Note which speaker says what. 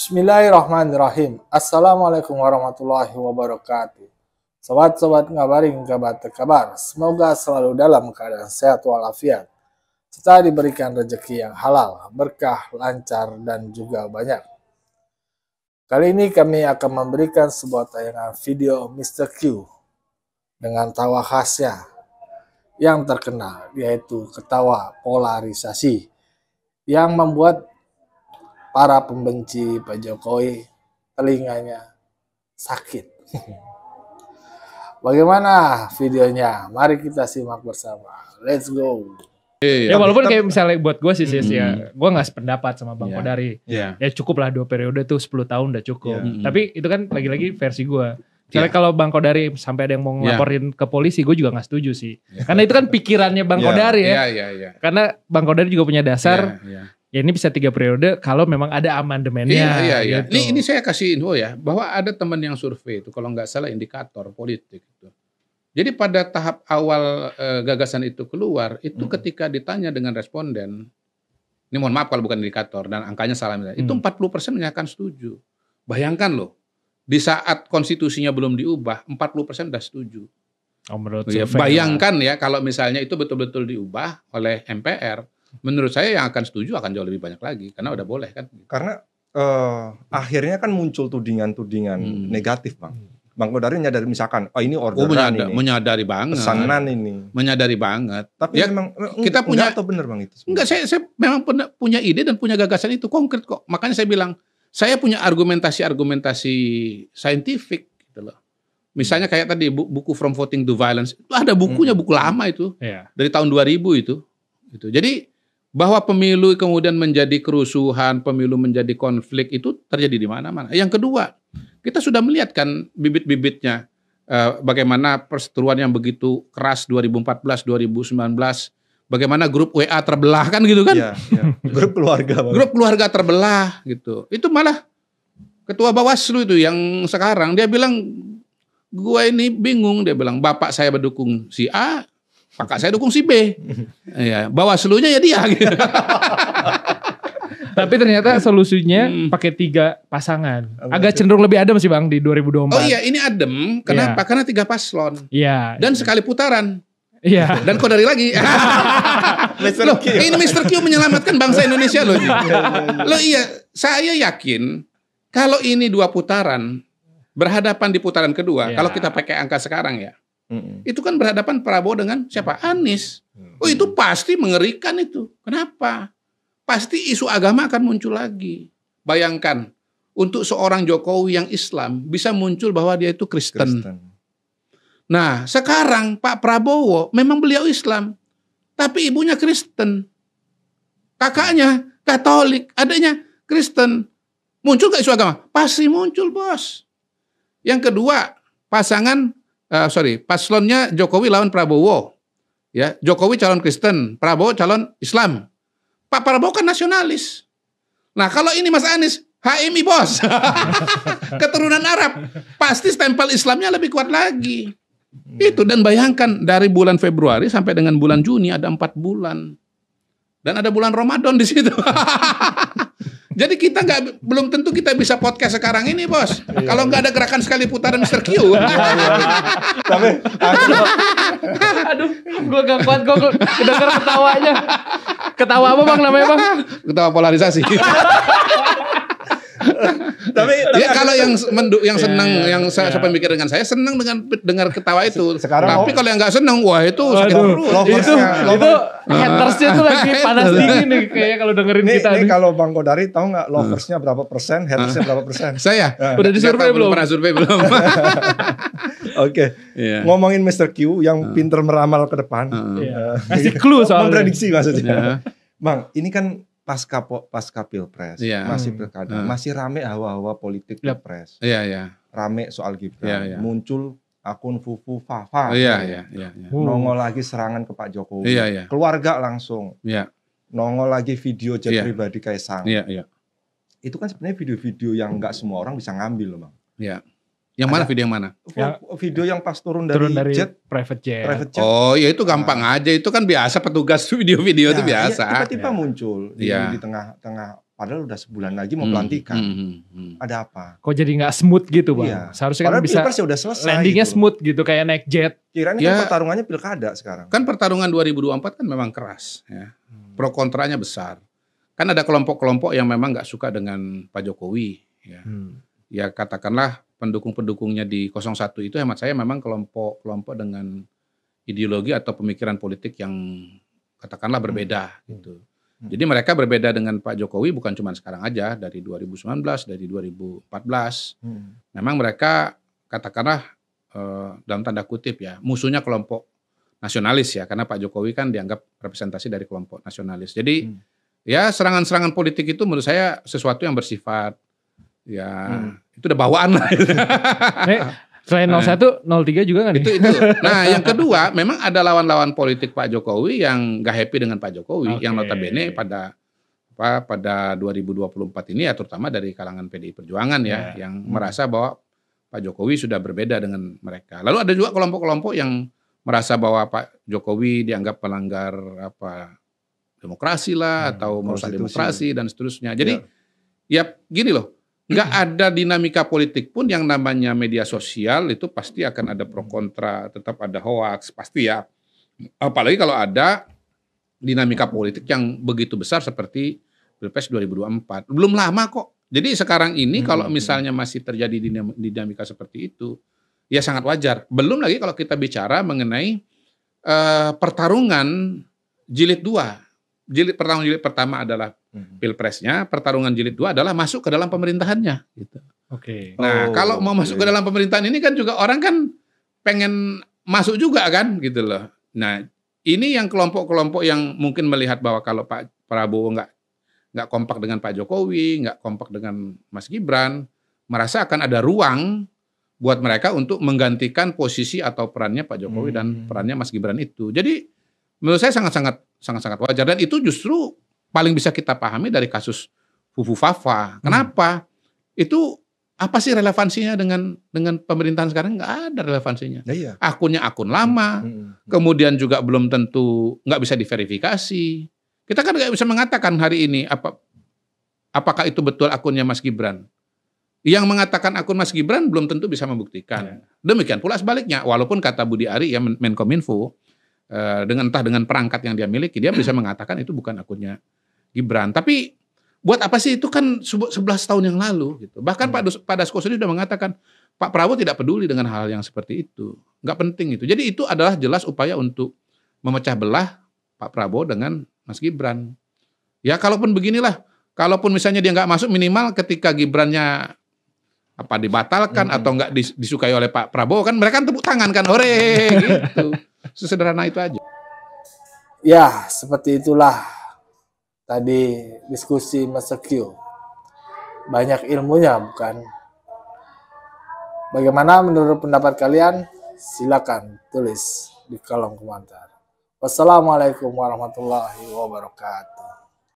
Speaker 1: Bismillahirrahmanirrahim. Assalamualaikum warahmatullahi wabarakatuh. Sobat-sobat ngabaring kabar terkabar. Semoga selalu dalam keadaan sehat walafiat, serta diberikan rezeki yang halal, berkah, lancar, dan juga banyak. Kali ini kami akan memberikan sebuah tayangan video Mr. Q dengan tawa khasnya yang terkenal, yaitu ketawa polarisasi yang membuat para pembenci Pak Jokowi telinganya sakit. Bagaimana videonya? Mari kita simak bersama. Let's go.
Speaker 2: Ya walaupun kayak misalnya buat gue sih ya, gue gak sependapat sama Bang Kodari. Ya cukup lah 2 periode tuh 10 tahun udah cukup. Tapi itu kan lagi-lagi versi gue. Misalnya kalau Bang Kodari sampai ada yang mau ngelaporin ke polisi, gue juga gak setuju sih. Karena itu kan pikirannya Bang Kodari ya. Karena Bang Kodari juga punya dasar. Ya ini bisa 3 periode kalau memang ada amandemennya.
Speaker 3: Iya. Gitu. Ini saya kasih info ya, bahwa ada teman yang survei itu kalau nggak salah indikator politik itu. Jadi pada tahap awal gagasan itu keluar, itu ketika ditanya dengan responden, ini mohon maaf kalau bukan indikator dan angkanya salah, itu 40% menyatakan setuju. Bayangkan loh, di saat konstitusinya belum diubah, 40% udah setuju. Bayangkan ya kalau misalnya itu betul-betul diubah oleh MPR, menurut saya yang akan setuju akan jauh lebih banyak lagi karena udah boleh kan.
Speaker 4: Karena akhirnya kan muncul tudingan-tudingan negatif, Bang. Bang Kodari menyadari misalkan, ini orderan ini.
Speaker 3: Menyadari banget.
Speaker 4: Pesanan ini.
Speaker 3: Menyadari banget.
Speaker 4: Tapi ya, memang kita punya atau benar Bang itu?
Speaker 3: Enggak, saya memang punya ide dan punya gagasan itu konkret kok. Makanya saya bilang, saya punya argumentasi saintifik gitu loh. Misalnya kayak tadi buku From Voting to Violence, itu ada bukunya, buku lama itu. Dari tahun 2000 itu. Jadi bahwa pemilu kemudian menjadi kerusuhan, pemilu menjadi konflik itu terjadi di mana-mana. Yang kedua, kita sudah melihat kan bibit-bibitnya bagaimana perseteruan yang begitu keras 2014, 2019, bagaimana grup WA terbelah kan gitu kan?
Speaker 4: Grup keluarga. Bang.
Speaker 3: Grup keluarga terbelah gitu. Itu malah ketua Bawaslu itu yang sekarang dia bilang, gua ini bingung, dia bilang bapak saya mendukung si A, kakak saya dukung si B. Ya, Bawaslunya ya dia gitu.
Speaker 2: Tapi ternyata solusinya pakai 3 pasangan. Agak cenderung lebih adem sih Bang di 2024.
Speaker 3: Oh iya, ini adem. Kenapa? Karena 3 paslon.
Speaker 2: Iya.
Speaker 3: Dan sekali putaran.
Speaker 2: Iya.
Speaker 3: Dan Kodari lagi. Loh, ini Mr. Q menyelamatkan bangsa Indonesia loh. Loh iya, saya yakin kalau ini 2 putaran berhadapan di putaran kedua, kalau kita pakai angka sekarang ya. Itu kan berhadapan Prabowo dengan siapa? Anies. Oh itu pasti mengerikan itu. Kenapa? Pasti isu agama akan muncul lagi. Bayangkan, untuk seorang Jokowi yang Islam bisa muncul bahwa dia itu Kristen. Nah, sekarang Pak Prabowo memang beliau Islam, tapi ibunya Kristen. Kakaknya Katolik, adanya Kristen. Muncul gak isu agama? Pasti muncul, Bos. Yang kedua, paslonnya Jokowi lawan Prabowo. Ya, Jokowi calon Kristen, Prabowo calon Islam. Pak Prabowo kan nasionalis. Nah, kalau ini Mas Anies, HMI bos. Keturunan Arab, pasti stempel Islamnya lebih kuat lagi. Itu, dan bayangkan dari bulan Februari sampai dengan bulan Juni ada 4 bulan. Dan ada bulan Ramadan di situ. Jadi kita belum tentu kita bisa podcast sekarang ini, Bos. Kalau nggak ada gerakan sekali putaran Mr. Q.
Speaker 4: Tapi
Speaker 2: aduh, gue gak kuat gue dengar ketawanya. Ketawa apa Bang namanya Bang?
Speaker 3: Ketawa polarisasi. tapi ya, kalau yang senang, yang saya mikir dengan saya senang dengan dengar ketawa itu. Tapi kalau yang nggak senang, wah itu sakit perut.
Speaker 2: Itu hatersnya tuh lagi panas dingin nih kayaknya kalau dengerin kita.
Speaker 4: Ini kalau Bang Kodari tahu nggak loversnya berapa persen, hatersnya berapa persen?
Speaker 3: Saya
Speaker 2: udah disurvei belum?
Speaker 3: Pernah survei belum?
Speaker 4: Oke. Ngomongin Mr. Q yang pinter meramal ke depan.
Speaker 2: Kasih clue soalnya.
Speaker 4: Memprediksi maksudnya. Bang, ini kan pasca pilpres, masih pilkada, masih rame hawa-hawa politik pilpres. Rame soal Gibran, muncul akun Fufu Fafa, nongol lagi serangan ke Pak Jokowi, keluarga langsung, nongol lagi video chat pribadi Kaisang. Itu kan sebenarnya video-video yang nggak semua orang bisa ngambil loh Bang.
Speaker 3: Yang mana video yang mana?
Speaker 4: Video yang pas turun dari jet,
Speaker 2: private jet.
Speaker 3: Oh, ya itu gampang aja. Itu kan biasa petugas video-video itu biasa.
Speaker 4: Tiba-tiba muncul di tengah padahal udah sebulan lagi mau pelantikan. Ada apa?
Speaker 2: Kok jadi nggak smooth gitu Bang?
Speaker 4: Iya.
Speaker 2: Seharusnya kan bisa
Speaker 4: ya udah selesai
Speaker 2: landingnya
Speaker 4: gitu.
Speaker 2: Smooth gitu kayak naik jet.
Speaker 4: Kirain kan pertarungannya pilkada sekarang.
Speaker 3: Kan pertarungan 2024 kan memang keras ya. Pro kontranya besar. Kan ada kelompok-kelompok yang memang nggak suka dengan Pak Jokowi ya. Ya katakanlah pendukung-pendukungnya di 01 itu hemat saya memang kelompok-kelompok dengan ideologi atau pemikiran politik yang katakanlah berbeda gitu. Jadi mereka berbeda dengan Pak Jokowi bukan cuma sekarang aja, dari 2019, dari 2014. Memang mereka katakanlah dalam tanda kutip ya, musuhnya kelompok nasionalis ya, karena Pak Jokowi kan dianggap representasi dari kelompok nasionalis. Jadi ya serangan-serangan politik itu menurut saya sesuatu yang bersifat ya itu udah bawaan lah.
Speaker 2: Selain 01, 03 juga kan?
Speaker 3: Itu. Nah, yang kedua, memang ada lawan-lawan politik Pak Jokowi yang gak happy dengan Pak Jokowi, yang notabene pada 2024 ini ya terutama dari kalangan PDI Perjuangan ya, yang merasa bahwa Pak Jokowi sudah berbeda dengan mereka. Lalu ada juga kelompok-kelompok yang merasa bahwa Pak Jokowi dianggap melanggar demokrasi lah atau merusak demokrasi dan seterusnya. Jadi ya gini loh. Nggak ada dinamika politik pun yang namanya media sosial itu pasti akan ada pro kontra, tetap ada hoaks, pasti ya. Apalagi kalau ada dinamika politik yang begitu besar seperti Pilpres 2024. Belum lama kok. Jadi sekarang ini kalau misalnya masih terjadi dinamika seperti itu, ya sangat wajar. Belum lagi kalau kita bicara mengenai pertarungan jilid 2. Pertarungan jilid pertama adalah Pilpresnya, pertarungan jilid 2 adalah masuk ke dalam pemerintahannya gitu.
Speaker 2: Oke.
Speaker 3: Nah, kalau mau masuk ke dalam pemerintahan ini kan juga orang kan pengen masuk juga kan gitu loh. Nah, ini yang kelompok-kelompok yang mungkin melihat bahwa kalau Pak Prabowo nggak kompak dengan Pak Jokowi, nggak kompak dengan Mas Gibran, merasa akan ada ruang buat mereka untuk menggantikan posisi atau perannya Pak Jokowi dan perannya Mas Gibran itu. Jadi menurut saya sangat wajar, dan itu justru paling bisa kita pahami dari kasus Fufu Fafa. Kenapa? Itu apa sih relevansinya dengan pemerintahan sekarang? Nggak ada relevansinya.
Speaker 4: Iya.
Speaker 3: Akunnya akun lama, kemudian juga belum tentu nggak bisa diverifikasi. Kita kan nggak bisa mengatakan hari ini apakah itu betul akunnya Mas Gibran. Yang mengatakan akun Mas Gibran belum tentu bisa membuktikan. Demikian pula sebaliknya, walaupun kata Budi Ari ya Menkominfo, dengan perangkat yang dia miliki, dia bisa mengatakan itu bukan akunnya Gibran. Tapi buat apa sih, itu kan 11 tahun yang lalu gitu. Bahkan Pak Dasko sendiri sudah mengatakan Pak Prabowo tidak peduli dengan hal yang seperti itu. Nggak penting itu. Jadi itu adalah jelas upaya untuk memecah belah Pak Prabowo dengan Mas Gibran. Ya kalaupun beginilah, kalaupun misalnya dia nggak masuk, minimal ketika Gibrannya dibatalkan atau nggak disukai oleh Pak Prabowo, kan mereka kan tepuk tangan kan, hore gitu. Sesederhana itu aja.
Speaker 1: Ya, seperti itulah tadi diskusi Mas Q. Banyak ilmunya, bukan? Bagaimana menurut pendapat kalian? Silakan tulis di kolom komentar. Wassalamualaikum warahmatullahi wabarakatuh.